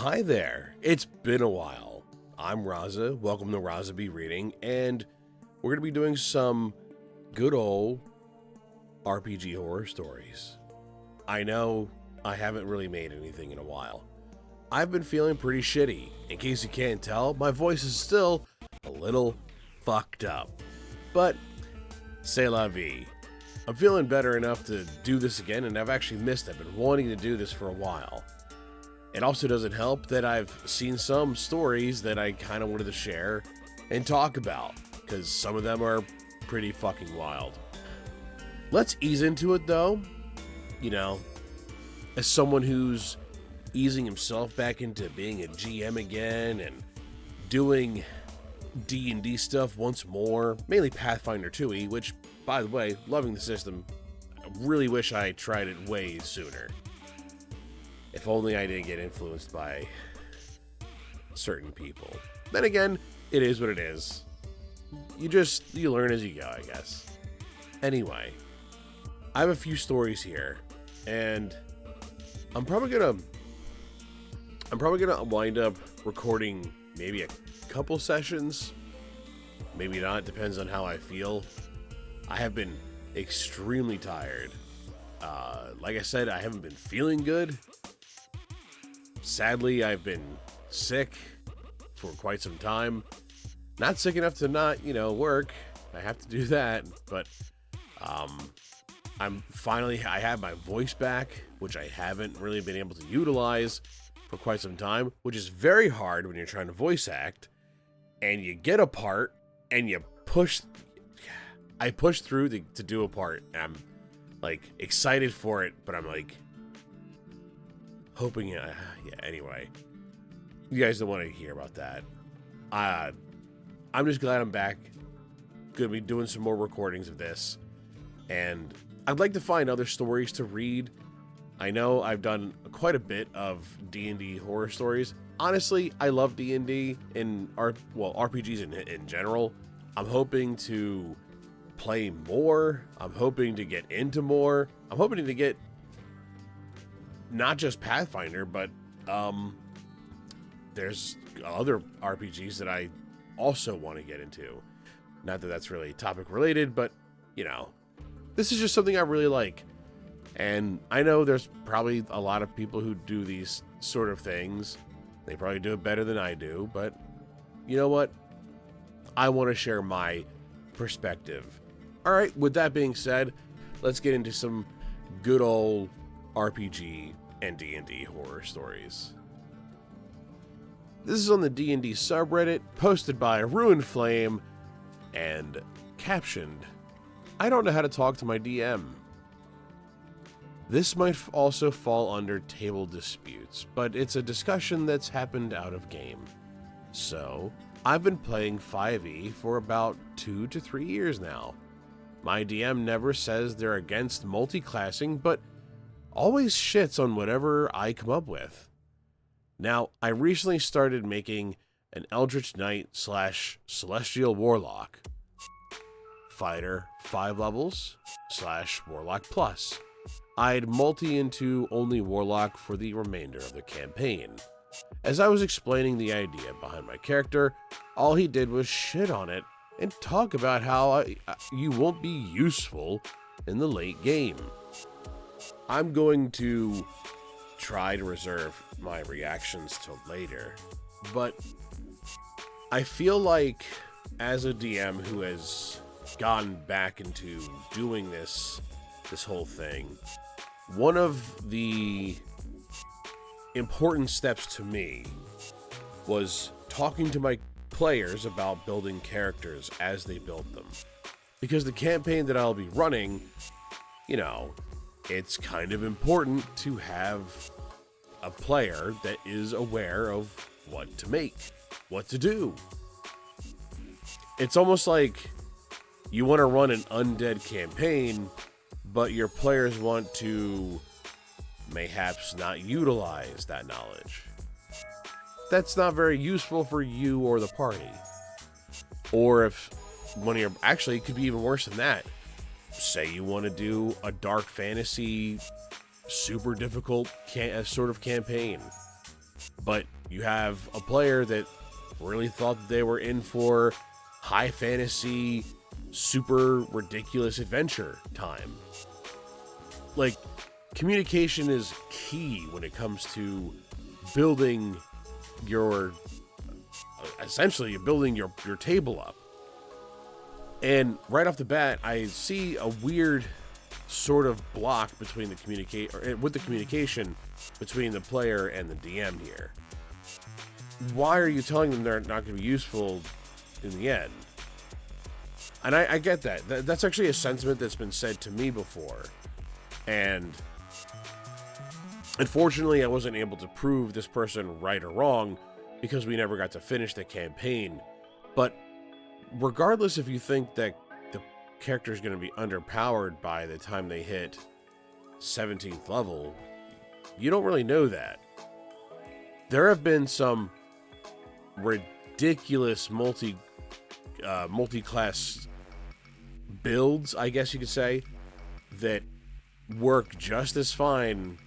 Hi there, it's been a while. I'm Raza, welcome to Raza Be Reading, and we're going to be doing some good old RPG horror stories. I know I haven't really made anything in a while. I've been feeling pretty shitty. In case you can't tell, my voice is still a little fucked up. But, c'est la vie. I'm feeling better enough to do this again, and I've actually missed it. I've been wanting to do this for a while. It also doesn't help that I've seen some stories that I kind of wanted to share and talk about, because some of them are pretty fucking wild. Let's ease into it though. You know, as someone who's easing himself back into being a GM again and doing D&D stuff once more, mainly Pathfinder 2e, which, by the way, loving the system. I really wish I tried it way sooner. If only I didn't get influenced by certain people. Then again, it is what it is. You learn as you go, I guess. Anyway, I have a few stories here, and I'm probably gonna wind up recording maybe a couple sessions. Maybe not, depends on how I feel. I have been extremely tired. Like I said, I haven't been feeling good. Sadly, I've been sick for quite some time. Not sick enough to not, work. I have to do that, but I have my voice back, which I haven't really been able to utilize for quite some time, which is very hard when you're trying to voice act, and you get a part, and I push through to do a part, and I'm, excited for it, but I'm, hoping, anyway. You guys don't want to hear about that. I'm just glad I'm back. Gonna be doing some more recordings of this, and I'd like to find other stories to read. I know I've done quite a bit of D&D horror stories. Honestly, I love D&D RPGs in general. I'm hoping to play more. I'm hoping to get into more. I'm hoping to get not just Pathfinder, but there's other RPGs that I also want to get into. Not that that's really topic related, but this is just something I really like. And I know there's probably a lot of people who do these sort of things. They probably do it better than I do, but you know what? I want to share my perspective. All right, with that being said, let's get into some good old RPG and D&D horror stories. This is on the D&D subreddit, posted by Ruined Flame, and captioned, "I don't know how to talk to my DM." This might also fall under table disputes, but it's a discussion that's happened out of game. So, I've been playing 5e for about 2 to 3 years now. My DM never says they're against multi-classing, but always shits on whatever I come up with. Now, I recently started making an Eldritch Knight / Celestial Warlock. Fighter 5 levels / Warlock Plus. I'd multi into only Warlock for the remainder of the campaign. As I was explaining the idea behind my character, all he did was shit on it and talk about how you won't be useful in the late game. I'm going to try to reserve my reactions till later, but I feel like as a DM who has gone back into doing this whole thing, one of the important steps to me was talking to my players about building characters as they build them. Because the campaign that I'll be running, it's kind of important to have a player that is aware of what to make, what to do. It's almost like you want to run an undead campaign, but your players want to mayhaps not utilize that knowledge. That's not very useful for you or the party. Or if actually, it could be even worse than that. Say you want to do a dark fantasy, super difficult sort of campaign. But you have a player that really thought that they were in for high fantasy, super ridiculous adventure time. Like, communication is key when it comes to building your, essentially building your table up. And right off the bat, I see a weird sort of block between the communication between the player and the DM here. Why are you telling them they're not going to be useful in the end? And I get that. That's actually a sentiment that's been said to me before. And unfortunately, I wasn't able to prove this person right or wrong because we never got to finish the campaign. But regardless if you think that the character is going to be underpowered by the time they hit 17th level, you don't really know that. There have been some ridiculous multi-class builds, I guess you could say, that work just as fine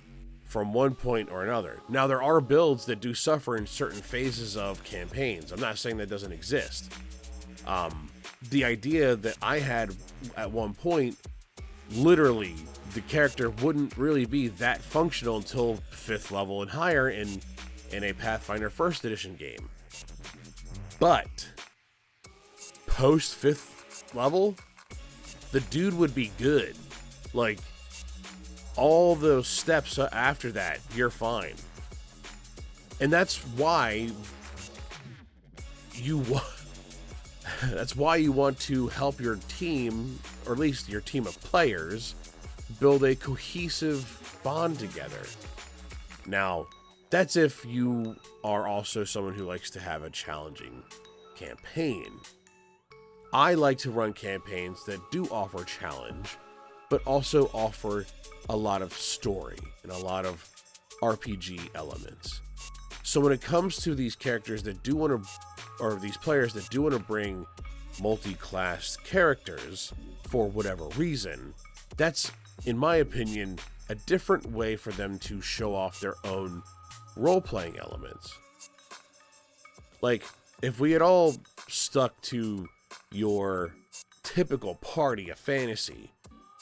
from one point or another. Now, there are builds that do suffer in certain phases of campaigns. I'm not saying that doesn't exist. The idea that I had at one point, literally, the character wouldn't really be that functional until 5th level and higher in a Pathfinder 1st Edition game. But post 5th level, the dude would be good. Like, all those steps after that, you're fine. And that's why you want to help your team, or at least your team of players, build a cohesive bond together. Now, that's if you are also someone who likes to have a challenging campaign. I like to run campaigns that do offer challenge, but also offer a lot of story and a lot of RPG elements. So when it comes to these characters that do want to, or these players that do want to bring multi-class characters for whatever reason, that's, in my opinion, a different way for them to show off their own role-playing elements. Like, if we had all stuck to your typical party of fantasy,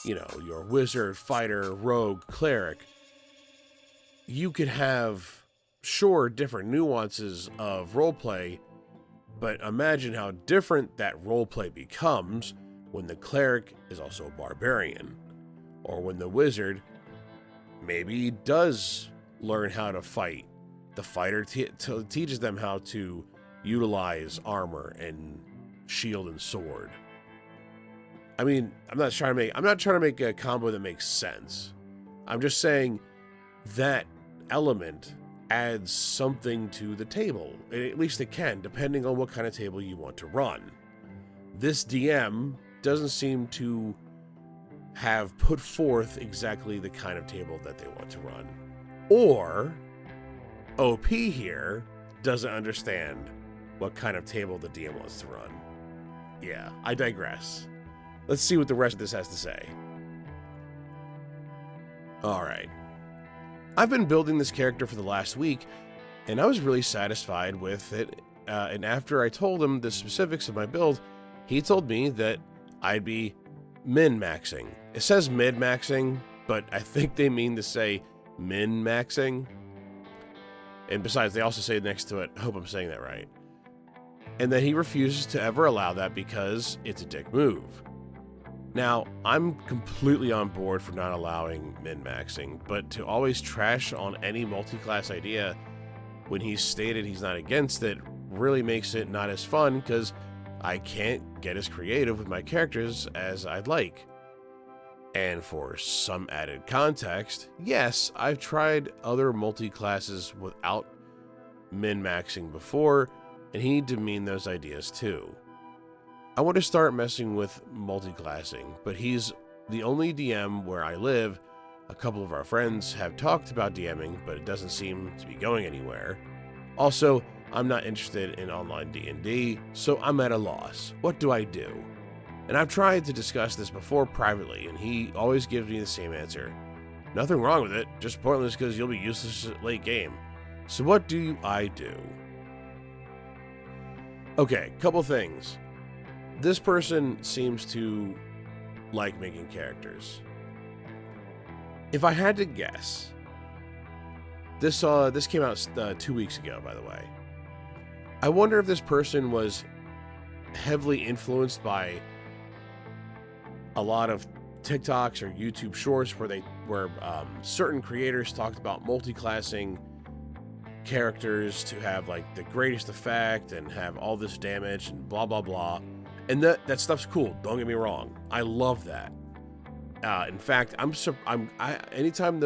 you know, your wizard, fighter, rogue, cleric, you could have, sure, different nuances of roleplay, but imagine how different that roleplay becomes when the cleric is also a barbarian, or when the wizard maybe does learn how to fight. The fighter teaches them how to utilize armor and shield and sword. I mean, I'm not trying to make a combo that makes sense. I'm just saying that element adds something to the table. At least it can, depending on what kind of table you want to run. This DM doesn't seem to have put forth exactly the kind of table that they want to run. Or OP here doesn't understand what kind of table the DM wants to run. Yeah, I digress. Let's see what the rest of this has to say. Alright. I've been building this character for the last week, and I was really satisfied with it. And after I told him the specifics of my build, he told me that I'd be min-maxing. It says mid-maxing, but I think they mean to say min-maxing. And besides, they also say next to it, I hope I'm saying that right. And that he refuses to ever allow that because it's a dick move. Now, I'm completely on board for not allowing min-maxing, but to always trash on any multi-class idea when he's stated he's not against it really makes it not as fun because I can't get as creative with my characters as I'd like. And for some added context, yes, I've tried other multi-classes without min-maxing before, and he demeaned those ideas too. I want to start messing with multi-classing, but he's the only DM where I live. A couple of our friends have talked about DMing, but it doesn't seem to be going anywhere. Also, I'm not interested in online D&D, so I'm at a loss. What do I do? And I've tried to discuss this before privately, and he always gives me the same answer. Nothing wrong with it, just pointless because you'll be useless at late game. So what do I do? Okay, couple things. This person seems to like making characters. If I had to guess, this came out 2 weeks ago, by the way. I wonder if this person was heavily influenced by a lot of TikToks or YouTube shorts where certain creators talked about multi-classing characters to have like the greatest effect and have all this damage and blah blah blah, and that stuff's cool. Don't get me wrong, I love that. In fact, anytime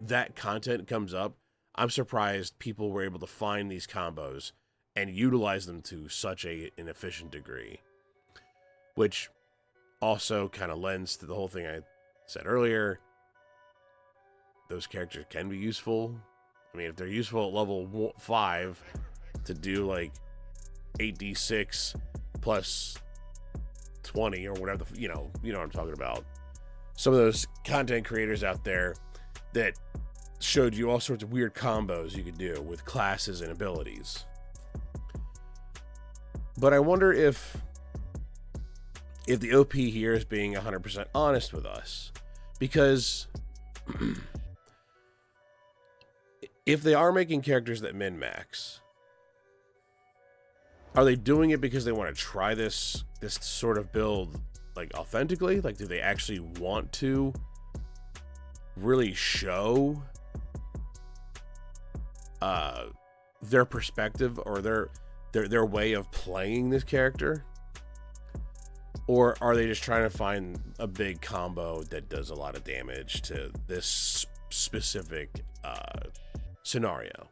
that content comes up, I'm surprised people were able to find these combos and utilize them to such an efficient degree, which also kind of lends to the whole thing I said earlier. Those characters can be useful. I mean, if they're useful at level 5 to do like 8d6 plus 20 or whatever, you know what I'm talking about. Some of those content creators out there that showed you all sorts of weird combos you could do with classes and abilities. But I wonder if the OP here is being 100% honest with us, because if they are making characters that min-max, are they doing it because they want to try this sort of build like authentically? Like, do they actually want to really show their perspective or their way of playing this character? Or are they just trying to find a big combo that does a lot of damage to this specific scenario?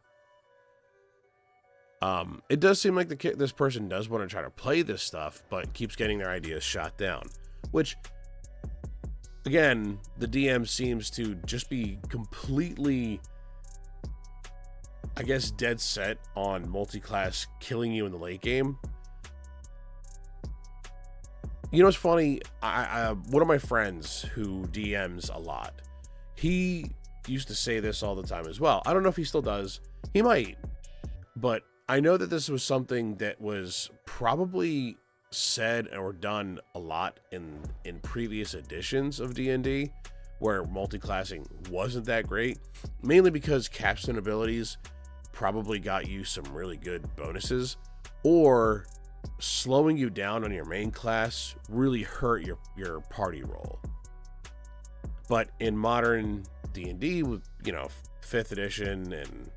It does seem like this person does want to try to play this stuff, but keeps getting their ideas shot down. Which, again, the DM seems to just be completely, I guess, dead set on multi-class killing you in the late game. You know what's funny? One of my friends who DMs a lot, he used to say this all the time as well. I don't know if he still does. He might. But I know that this was something that was probably said or done a lot in previous editions of D&D, where multi-classing wasn't that great. Mainly because capstone abilities probably got you some really good bonuses, or slowing you down on your main class really hurt your party roll. But in modern D&D, with 5th edition and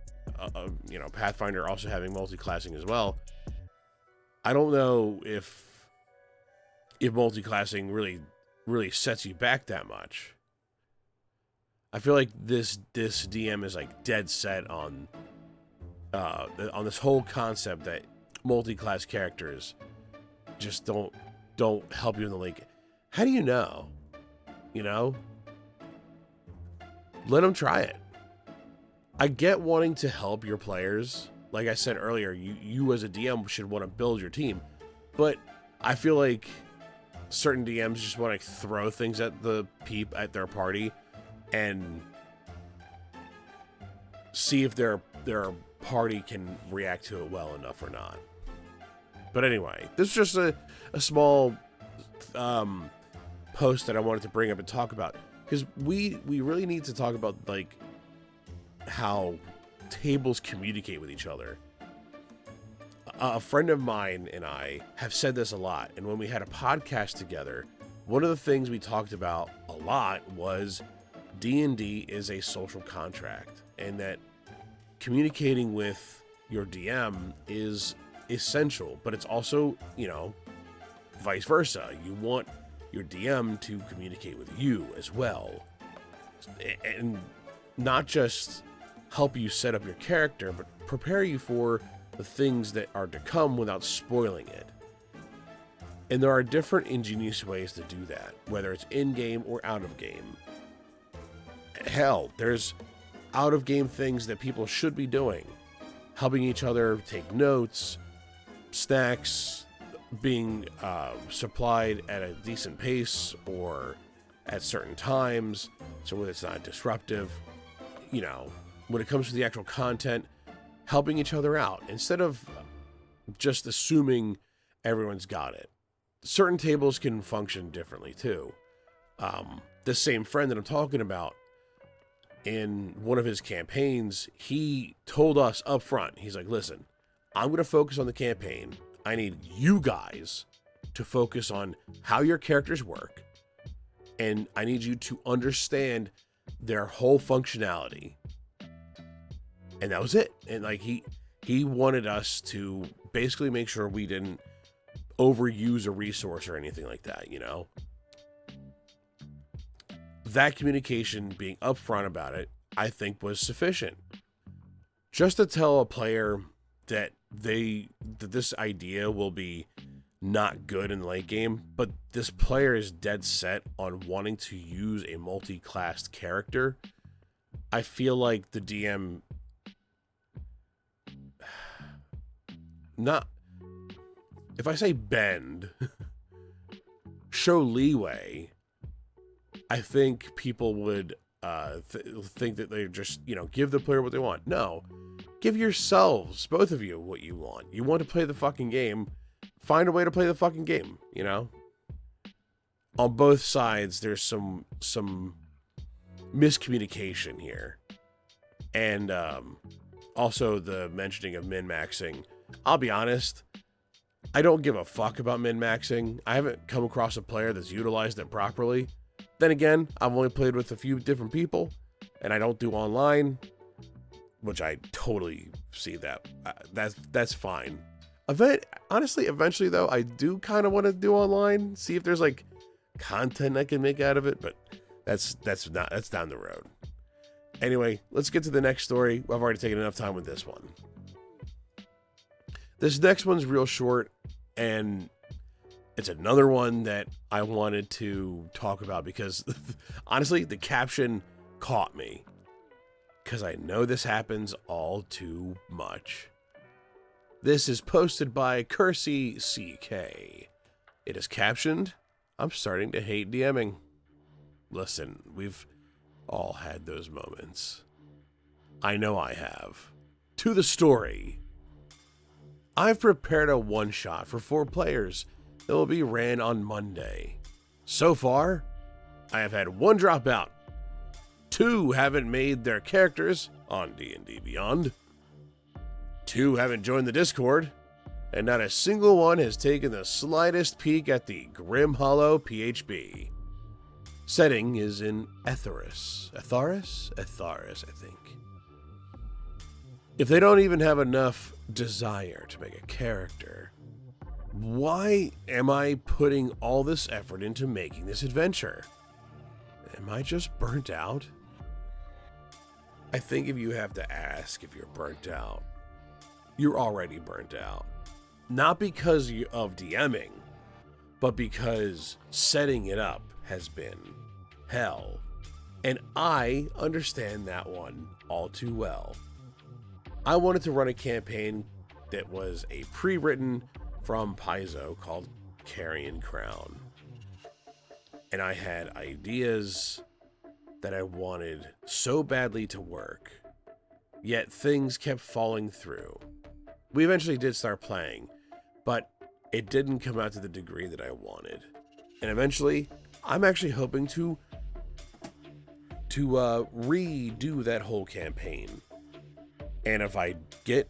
Pathfinder also having multi-classing as well, I don't know if multi-classing really sets you back that much. I feel like this DM is like dead set on this whole concept that multi-class characters just don't help you in the late. How do you know? Let them try it. I get wanting to help your players. Like I said earlier, you as a DM should want to build your team, but I feel like certain DMs just want to throw things at their party and see if their party can react to it well enough or not. But anyway, this is just a small post that I wanted to bring up and talk about, because we really need to talk about like how tables communicate with each other. A friend of mine and I have said this a lot, and when we had a podcast together, one of the things we talked about a lot was D&D is a social contract, and that communicating with your DM is essential, but it's also, vice versa. You want your DM to communicate with you as well, and not just help you set up your character, but prepare you for the things that are to come without spoiling it. And there are different ingenious ways to do that, whether it's in-game or out-of-game. Hell, there's out-of-game things that people should be doing. Helping each other take notes, snacks being supplied at a decent pace or at certain times, so it's not disruptive. when it comes to the actual content, helping each other out instead of just assuming everyone's got it. Certain tables can function differently too. The same friend that I'm talking about, in one of his campaigns, he told us up front, he's like, listen, I'm going to focus on the campaign. I need you guys to focus on how your characters work, and I need you to understand their whole functionality. And that was it. And like he wanted us to basically make sure we didn't overuse a resource or anything like that, you know? That communication, being upfront about it, I think was sufficient. Just to tell a player that this idea will be not good in the late game, but this player is dead set on wanting to use a multi-classed character, I feel like the DM if I say bend, show leeway, I think people would think that they just, give the player what they want. No, give yourselves, both of you, what you want. You want to play the fucking game, find a way to play the fucking game, On both sides, there's some miscommunication here. And also the mentioning of min-maxing. I'll be honest, I don't give a fuck about min-maxing. I haven't come across a player that's utilized it properly. Then again, I've only played with a few different people, and I don't do online, which I totally see that. That's fine. Honestly, eventually though, I do kind of want to do online, see if there's like content I can make out of it, but that's down the road. Anyway, let's get to the next story. I've already taken enough time with this one. This next one's real short, and it's another one that I wanted to talk about because, honestly, the caption caught me. Because I know this happens all too much. This is posted by Cursey CK. It is captioned, "I'm starting to hate DMing." Listen, we've all had those moments. I know I have. To the story. I've prepared a one-shot for 4 players that will be ran on Monday. So far, I have had 1 dropout. 2 haven't made their characters on D&D Beyond. 2 haven't joined the Discord. And not a single one has taken the slightest peek at the Grim Hollow PHB. Setting is in Etheris, I think. If they don't even have enough desire to make a character, why am I putting all this effort into making this adventure? Am I just burnt out? I think if you have to ask if you're burnt out, you're already burnt out. Not because of DMing, but because setting it up has been hell. And I understand that one all too well. I wanted to run a campaign that was a pre-written from Paizo called Carrion Crown. And I had ideas that I wanted so badly to work, yet things kept falling through. We eventually did start playing, but it didn't come out to the degree that I wanted. And eventually, I'm actually hoping to redo that whole campaign. And if I get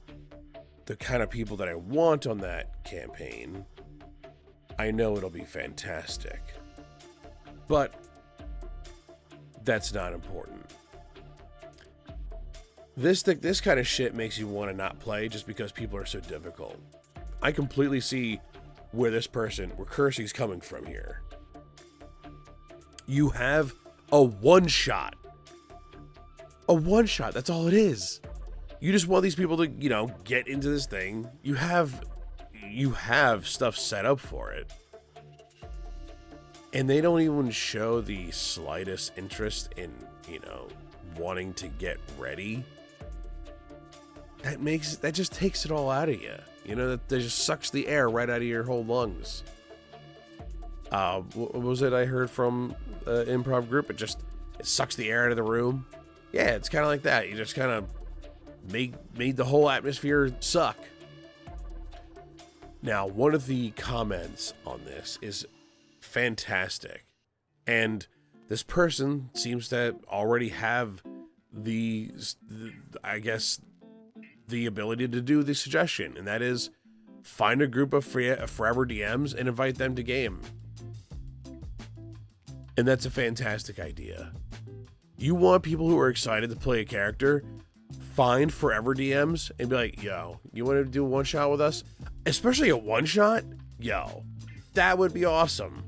the kind of people that I want on that campaign, I know it'll be fantastic. But that's not important. This kind of shit makes you want to not play just because people are so difficult. I completely see where Cursey's coming from here. You have a one-shot. A one-shot, that's all it is. You just want these people to, get into this thing. You have stuff set up for it. And they don't even show the slightest interest in, wanting to get ready. That just takes it all out of you. That just sucks the air right out of your whole lungs. What was it I heard from improv group? It sucks the air out of the room. Yeah, it's kind of like that. You just kind of made the whole atmosphere suck. Now, one of the comments on this is fantastic, and this person seems to already have the I guess, the ability to do the suggestion, and that is find a group of forever DMs and invite them to game. And that's a fantastic idea. You want people who are excited to play a character, find forever DMs and be like, yo, you want to do a one-shot with us? Especially a one-shot? Yo, that would be awesome.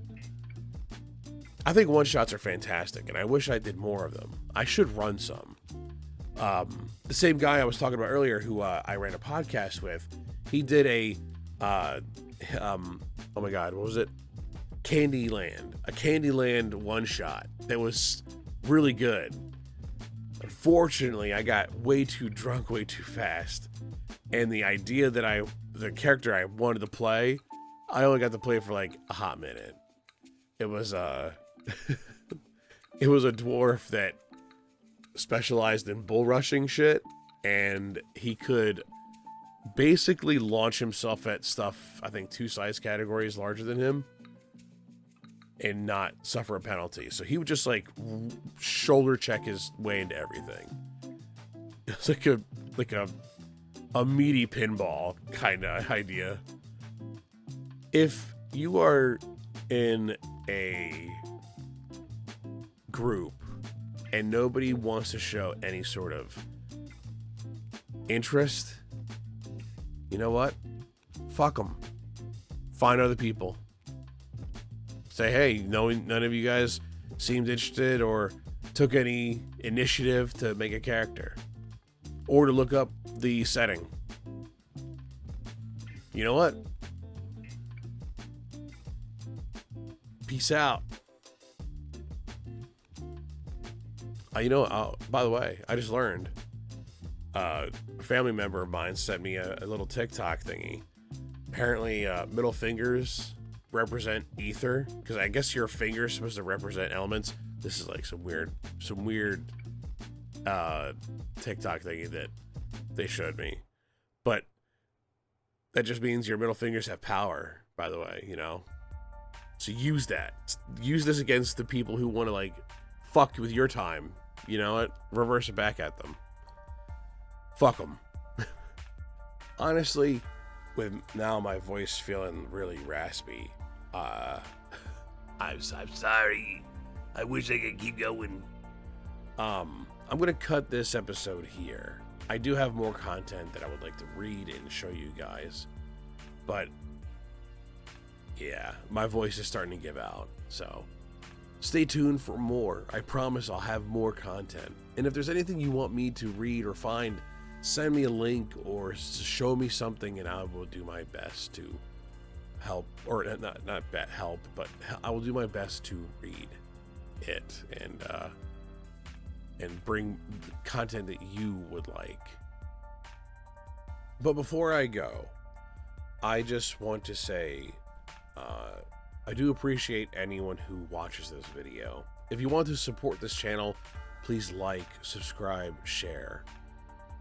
I think one-shots are fantastic, and I wish I did more of them. I should run some. The same guy I was talking about earlier who I ran a podcast with, he did a, oh my God, what was it? A Candyland one-shot that was really good. Unfortunately, I got way too drunk way too fast, and the idea that the character I wanted to play, I only got to play for like a hot minute. It was it was a dwarf that specialized in bull rushing shit, and he could basically launch himself at stuff, I think 2 size categories larger than him, and not suffer a penalty. So he would just like shoulder check his way into everything. It's like a meaty pinball kind of idea. If you are in a group and nobody wants to show any sort of interest, you know what? Fuck them. Find other people. Say, hey, none of you guys seemed interested or took any initiative to make a character or to look up the setting. You know what? Peace out. By the way, I just learned a family member of mine sent me a little TikTok thingy. Apparently, middle fingers represent ether, because I guess your finger is supposed to represent elements. This is like some weird TikTok thingy that they showed me, but that just means your middle fingers have power, by the way, you know. So use this against the people who want to like fuck with your time. You know what? Reverse it back at them. Fuck them. Honestly, with now my voice feeling really raspy, I'm sorry. I wish I could keep going. I'm gonna cut this episode here. I do have more content that I would like to read and show you guys, but yeah, my voice is starting to give out, so stay tuned for more. I promise I'll have more content. And if there's anything you want me to read or find, send me a link or show me something, and I will do my best to help, or not help, but I will do my best to read it and bring content that you would like. But before I go, I just want to say I do appreciate anyone who watches this video. If you want to support this channel, please like, subscribe, share.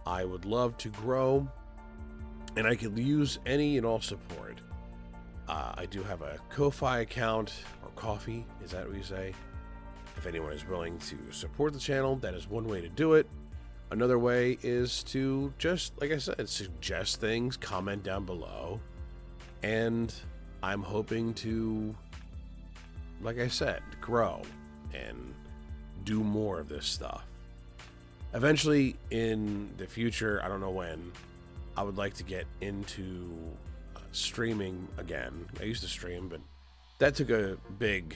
I would love to grow, and I could use any and all support. I do have a Ko-Fi account, or coffee, is that what you say? If anyone is willing to support the channel, that is one way to do it. Another way is to just, like I said, suggest things, comment down below, and I'm hoping to, like I said, grow and do more of this stuff. Eventually, in the future, I don't know when, I would like to get into streaming again. I used to stream, but that took a big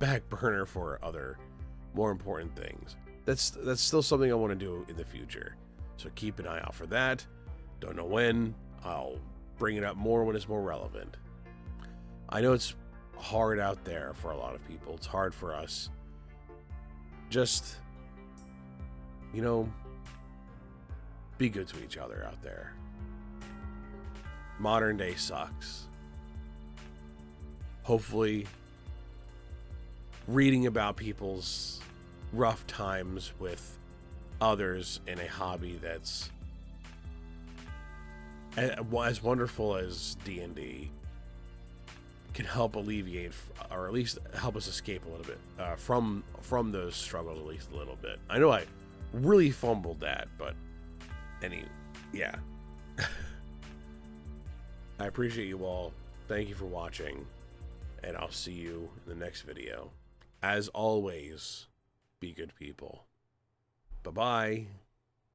back burner for other, more important things. That's still something I want to do in the future. So keep an eye out for that. Don't know when. I'll bring it up more when it's more relevant. I know it's hard out there for a lot of people. It's hard for us. Just, you know, be good to each other out there. Modern day sucks. Hopefully, reading about people's rough times with others in a hobby that's as wonderful as D&D can help alleviate, or at least help us escape a little bit from those struggles, at least a little bit. I know I really fumbled that, but yeah. I appreciate you all. Thank you for watching, and I'll see you in the next video. As always, be good people. Bye-bye.